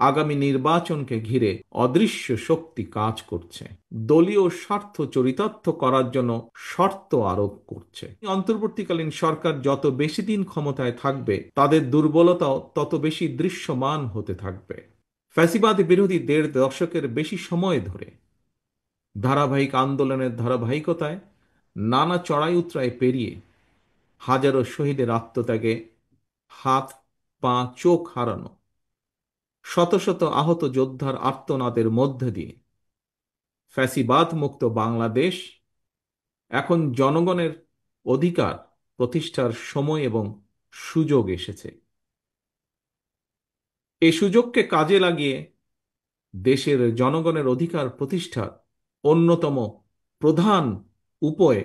আগামী নির্বাচনকে ঘিরে অদৃশ্য শক্তি কাজ করছে, দলীয় স্বার্থ চরিতার্থ করার জন্য শর্ত আরোপ করছে। অন্তর্বর্তীকালীন সরকার যত বেশি দিন ক্ষমতায় থাকবে, তাদের দুর্বলতাও তত বেশি দৃশ্যমান হতে থাকবে। ফ্যাসিবাদ বিরোধী ১.৫ দশকের বেশি সময় ধরে ধারাবাহিক আন্দোলনের ধারাবাহিকতায় নানা চড়াই উতরাই পেরিয়ে হাজারো শহীদের আত্মত্যাগে হাত পা চোখ হারানো, শত শত আহত যোদ্ধার আর্তনাদের মধ্যে দিয়ে ফ্যাসিবাদ মুক্ত বাংলাদেশ এখন জনগণের অধিকার প্রতিষ্ঠার সময় এবং সুযোগ এসেছে। এই সুযোগকে কাজে লাগিয়ে দেশের জনগণের অধিকার প্রতিষ্ঠার অন্যতম প্রধান উপায়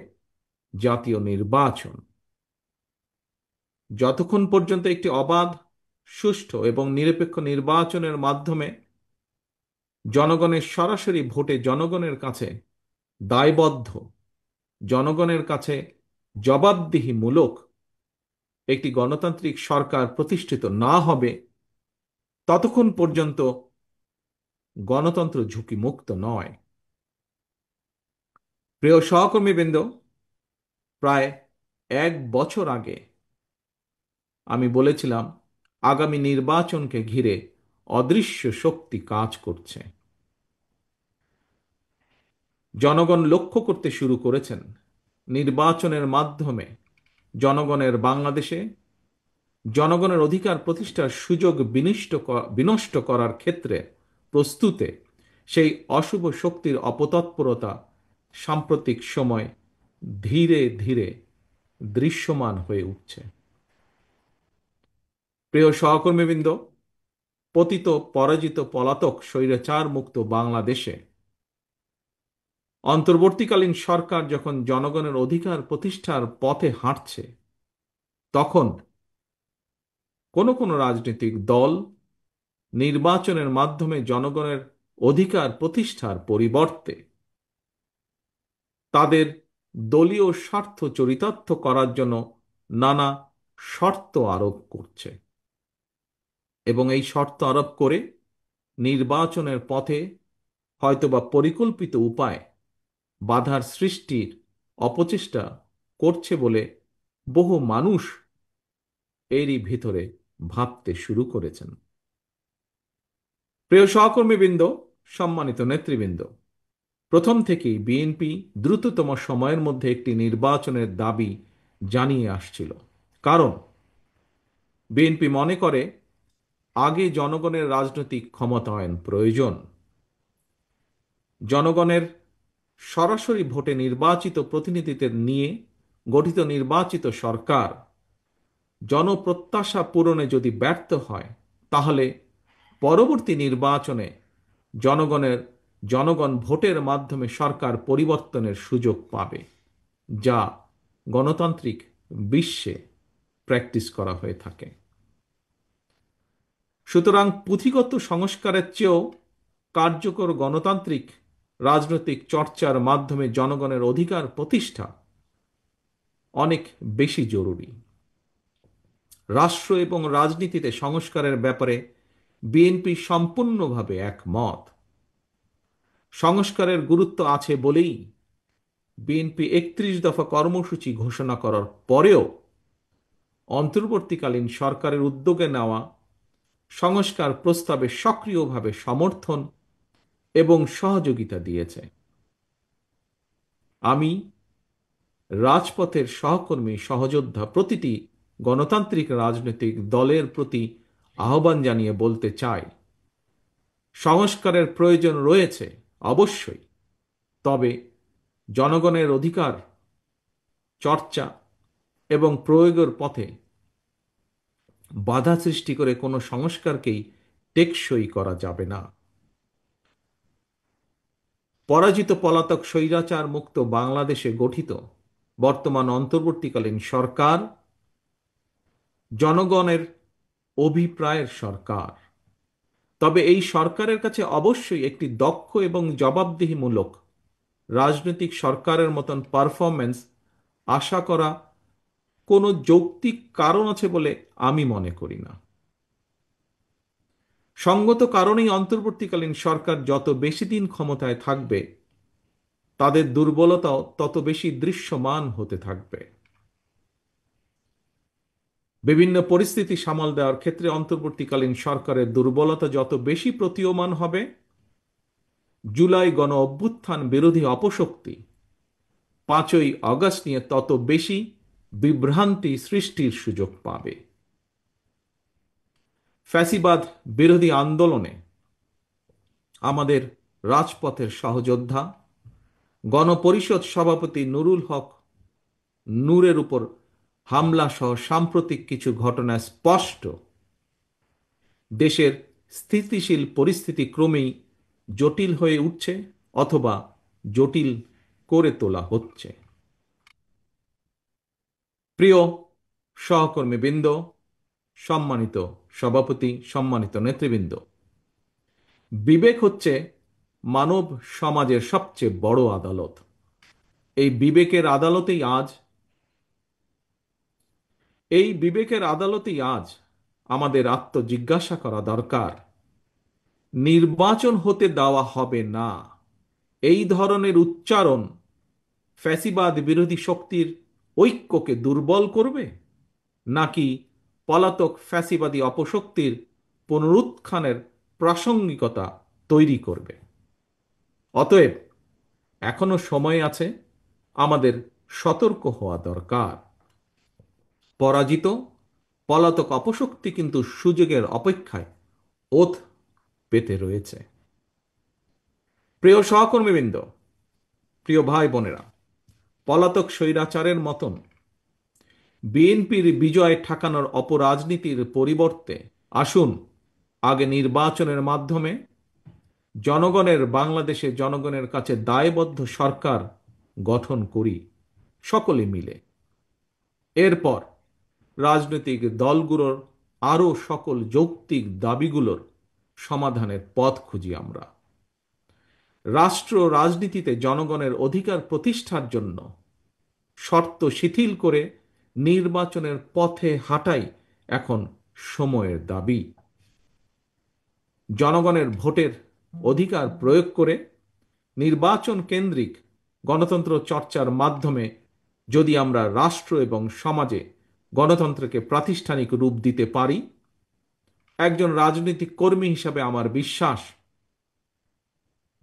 জাতীয় নির্বাচন। যতক্ষণ পর্যন্ত একটি অবাধ, সুষ্ঠু এবং নিরপেক্ষ নির্বাচনের মাধ্যমে জনগণের সরাসরি ভোটে জনগণের কাছে দায়বদ্ধ, জনগণের কাছে জবাবদিহিমূলক একটি গণতান্ত্রিক সরকার প্রতিষ্ঠিত না হবে, ততক্ষণ পর্যন্ত গণতন্ত্র ঝুঁকিমুক্ত নয়। প্রিয় সহকর্মীবৃন্দ, প্রায় ১ বছর আগে আমি বলেছিলাম আগামী নির্বাচনকে ঘিরে অদৃশ্য শক্তি কাজ করছে। জনগণ লক্ষ্য করতে শুরু করেছেন নির্বাচনের মাধ্যমে জনগণের বাংলাদেশে জনগণের অধিকার প্রতিষ্ঠার সুযোগ বিনষ্ট করার ক্ষেত্রে প্রস্তুতে সেই অশুভ শক্তির অপতৎপরতা সাম্প্রতিক সময় ধীরে ধীরে দৃশ্যমান হয়ে উঠছে। প্রিয় সহকর্মীবৃন্দ, পতিত পরাজিত পলাতক স্বৈরাচার মুক্ত বাংলাদেশে অন্তর্বর্তীকালীন সরকার যখন জনগণের অধিকার প্রতিষ্ঠার পথে হাঁটছে, তখন কোনো কোনো রাজনৈতিক দল নির্বাচনের মাধ্যমে জনগণের অধিকার প্রতিষ্ঠার পরিবর্তে তাদের দলীয় স্বার্থ চরিতার্থ করার জন্য নানা শর্ত আরোপ করছে এবং এই শর্ত আরোপ করে নির্বাচনের পথে হয়তোবা পরিকল্পিত উপায় বাধার সৃষ্টির অপচেষ্টা করছে বলে বহু মানুষ এরই ভিতরে ভাবতে শুরু করেছেন। প্রিয় সহকর্মীবৃন্দ, সম্মানিত নেতৃবৃন্দ, প্রথম থেকেই বিএনপি দ্রুততম সময়ের মধ্যে একটি নির্বাচনের দাবি জানিয়ে আসছিল। কারণ বিএনপি মনে করে আগে জনগণের রাজনৈতিক ক্ষমতায়ন প্রয়োজন। জনগণের সরাসরি ভোটে নির্বাচিত প্রতিনিধিদের নিয়ে গঠিত নির্বাচিত সরকার জনপ্রত্যাশা পূরণে যদি ব্যর্থ হয়, তাহলে পরবর্তী নির্বাচনে জনগণ ভোটের মাধ্যমে সরকার পরিবর্তনের সুযোগ পাবে, যা গণতান্ত্রিক বিশ্বে প্র্যাকটিস করা হয়ে থাকে। সুতরাং পুঁথিগত সংস্কারের চেয়েও কার্যকর গণতান্ত্রিক রাজনৈতিক চর্চার মাধ্যমে জনগণের অধিকার প্রতিষ্ঠা অনেক বেশি জরুরি। রাষ্ট্র এবং রাজনীতিতে সংস্কারের ব্যাপারে বিএনপি সম্পূর্ণভাবে একমত। সংস্কারের গুরুত্ব আছে বলেই বিএনপি ৩১ দফা কর্মসূচি ঘোষণা করার পরেও অন্তর্বর্তীকালীন সরকারের উদ্যোগে নেওয়া সংস্কার প্রস্তাবে সক্রিয়ভাবে সমর্থন এবং সহযোগিতা দিয়েছে। আমি রাজপথের সহকর্মী সহযোদ্ধা প্রতিটি গণতান্ত্রিক রাজনৈতিক দলের প্রতি আহ্বান জানিয়ে বলতে চাই, সংস্কারের প্রয়োজন রয়েছে অবশ্যই, তবে জনগণের অধিকার চর্চা এবং প্রয়োগের পথে বাধা সৃষ্টি করে কোনো সংস্কারকেই টেকসই করা যাবে না। পরাজিত পলাতক স্বৈরাচার মুক্ত বাংলাদেশে গঠিত বর্তমান অন্তর্বর্তীকালীন সরকার জনগণের অভিপ্রায়ের সরকার। তবে এই সরকারের কাছে অবশ্যই একটি দক্ষ এবং জবাবদিহিমূলক রাজনৈতিক সরকারের মতন পারফরম্যান্স আশা করা কোনো যৌক্তিক কারণ আছে বলে আমি মনে করি না। সঙ্গত কারণেই অন্তর্বর্তীকালীন সরকার যত বেশি দিন ক্ষমতায় থাকবে তাদের দুর্বলতাও তত বেশি দৃশ্যমান হতে থাকবে। বিভিন্ন পরিস্থিতি সামাল দেওয়ার ক্ষেত্রে অন্তর্বর্তীকালীন সরকারের দুর্বলতা যত বেশি প্রতীয়মান হবে, জুলাই গণ অভ্যুত্থান বিরোধী অপশক্তি 5ই আগস্ট নিয়ে তত বেশি বিভ্রান্তি সৃষ্টির সুযোগ পাবে। ফ্যাসিবাদ বিরোধী আন্দোলনে আমাদের রাজপথের সহযোদ্ধা গণপরিষদ সভাপতি নুরুল হক নূরের উপর হামলা সহ সাম্প্রতিক কিছু ঘটনা স্পষ্ট দেশের স্থিতিশীল পরিস্থিতি ক্রমেই জটিল হয়ে উঠছে অথবা জটিল করে তোলা হচ্ছে। প্রিয় সহকর্মীবৃন্দ, সম্মানিত সভাপতি, সম্মানিত নেতৃবৃন্দ, বিবেক হচ্ছে মানব সমাজের সবচেয়ে বড় আদালত। এই বিবেকের আদালতেই আজ আমাদের আত্মজিজ্ঞাসা করা দরকার, নির্বাচন হতে দেওয়া হবে না এই ধরনের উচ্চারণ ফ্যাসিবাদ বিরোধী শক্তির ঐক্যকে দুর্বল করবে, নাকি পলাতক ফ্যাসিবাদী অপশক্তির পুনরুত্থানের প্রাসঙ্গিকতা তৈরি করবে? অতএব এখনো সময় আছে, আমাদের সতর্ক হওয়া দরকার। পরাজিত পলাতক অপশক্তি কিন্তু সুযোগের অপেক্ষায় ওত পেতে রয়েছে। প্রিয় সহকর্মীবৃন্দ, প্রিয় ভাই বোনেরা, পলাতক স্বৈরাচারের মতন বিএনপির বিজয় ঠেকানোর অপরাজনীতির পরিবর্তে আসুন আগে নির্বাচনের মাধ্যমে বাংলাদেশের জনগণের কাছে দায়বদ্ধ সরকার গঠন করি সকলে মিলে। এরপর রাজনৈতিক দলগুলোর আরও সকল যৌক্তিক দাবিগুলোর সমাধানের পথ খুঁজি আমরা। রাষ্ট্র রাজনীতিতে জনগণের অধিকার প্রতিষ্ঠার জন্য শর্ত শিথিল করে নির্বাচনের পথে হাঁটাই এখন সময়ের দাবি। জনগণের ভোটের অধিকার প্রয়োগ করে নির্বাচন কেন্দ্রিক গণতন্ত্র চর্চার মাধ্যমে যদি আমরা রাষ্ট্র এবং সমাজে গণতন্ত্রকে প্রাতিষ্ঠানিক রূপ দিতে পারি, একজন রাজনৈতিক কর্মী হিসাবে আমার বিশ্বাস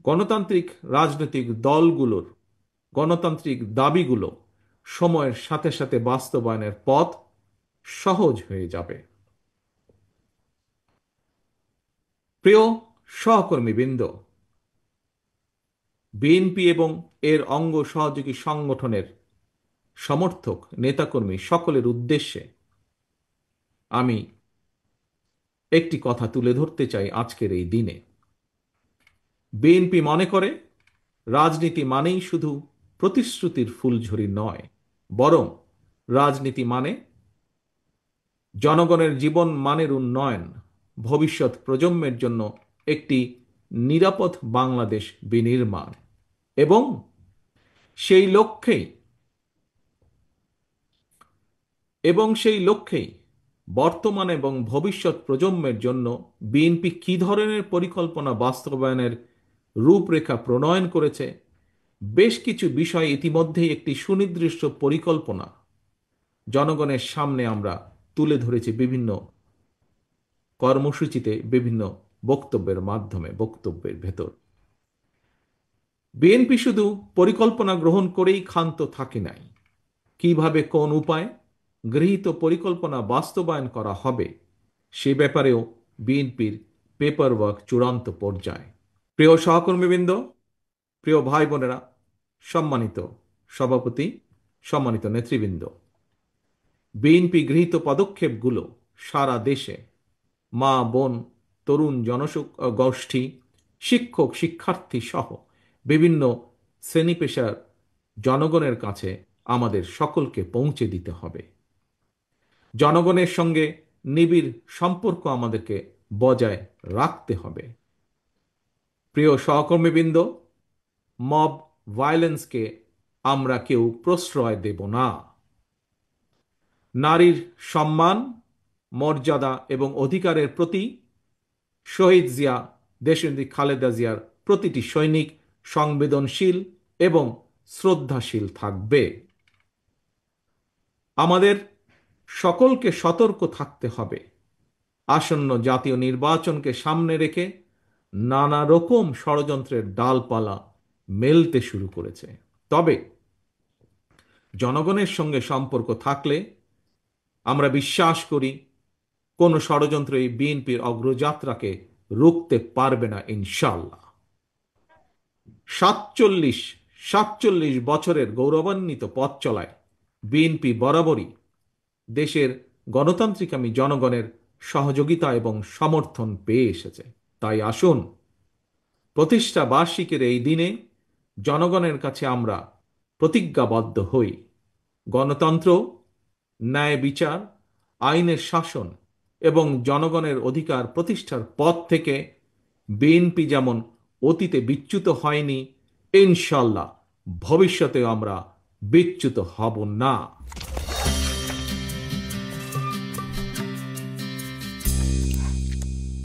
গণতান্ত্রিক রাজনৈতিক দলগুলোর গণতান্ত্রিক দাবিগুলো সময়ের সাথে সাথে বাস্তবায়নের পথ সহজ হয়ে যাবে। প্রিয় সহকর্মীবৃন্দ, বিএনপি এবং এর অঙ্গ সহযোগী সংগঠনের সমর্থক নেতাকর্মী সকলের উদ্দেশ্যে আমি একটি কথা তুলে ধরতে চাই। আজকের এই দিনে বিএনপি মনে করে রাজনীতি মানেই শুধু প্রতিশ্রুতির ফুলঝুরি নয়, বরং রাজনীতি মানে জনগণের জীবন মানের উন্নয়ন, ভবিষ্যৎ প্রজন্মের জন্য একটি নিরাপদ বাংলাদেশ বিনির্মাণ এবং সেই লক্ষ্যেই বর্তমান এবং ভবিষ্যৎ প্রজন্মের জন্য বিএনপি কী ধরনের পরিকল্পনা বাস্তবায়নের রূপরেখা প্রণয়ন করেছে, বেশ কিছু বিষয় ইতিমধ্যেই একটি সুনির্দিষ্ট পরিকল্পনা জনগণের সামনে আমরা তুলে ধরেছি বিভিন্ন কর্মসূচিতে, বিভিন্ন বক্তব্যের মাধ্যমে, বক্তব্যের ভেতর। বিএনপি শুধু পরিকল্পনা গ্রহণ করেই ক্ষান্ত থাকে নাই, কিভাবে কোন উপায় গৃহীত পরিকল্পনা বাস্তবায়ন করা হবে সে ব্যাপারেও বিএনপির পেপার ওয়ার্ক চূড়ান্ত পর্যায়ে। প্রিয় সহকর্মীবৃন্দ, প্রিয় ভাই বোনেরা, সম্মানিত সভাপতি, সম্মানিত নেতৃবৃন্দ, বিএনপি গৃহীত পদক্ষেপগুলো সারা দেশে মা বোন, তরুণ জনগোষ্ঠী, শিক্ষক শিক্ষার্থী সহ বিভিন্ন শ্রেণী পেশার জনগণের কাছে আমাদের সকলকে পৌঁছে দিতে হবে। জনগণের সঙ্গে নিবিড় সম্পর্ক আমাদেরকে বজায় রাখতে হবে। প্রিয় সহকর্মীবৃন্দ, মব ভায়োলেন্সকে আমরা কেউ প্রশ্রয় দেব না। নারীর সম্মান, মর্যাদা এবং অধিকারের প্রতি শহীদ জিয়া, দেশনেত্রী খালেদা জিয়ার প্রতিটি সৈনিক সংবেদনশীল এবং শ্রদ্ধাশীল থাকবে। আমাদের সকলকে সতর্ক থাকতে হবে। আসন্ন জাতীয় নির্বাচনকে সামনে রেখে নানা রকম ষড়যন্ত্রের ডালপালা মেলতে শুরু করেছে। তবে জনগণের সঙ্গে সম্পর্ক থাকলে আমরা বিশ্বাস করি কোনো ষড়যন্ত্র এই বিএনপির অগ্রযাত্রাকে রুখতে পারবে না ইনশাআল্লাহ। ৪৭ বছরের গৌরবান্বিত পথ চলায় বিএনপি বরাবরই দেশের গণতান্ত্রিকামী জনগণের সহযোগিতা এবং সমর্থন পেয়ে এসেছে। তাই আসুন প্রতিষ্ঠা বার্ষিকীর এই দিনে জনগণের কাছে আমরা প্রতিজ্ঞাবদ্ধ হই, গণতন্ত্র, ন্যায় বিচার, আইনের শাসন এবং জনগণের অধিকার প্রতিষ্ঠার পথ থেকে বিএনপি যেমন অতীতে বিচ্যুত হয়নি, ইনশাআল্লাহ ভবিষ্যতে আমরা বিচ্যুত হব না।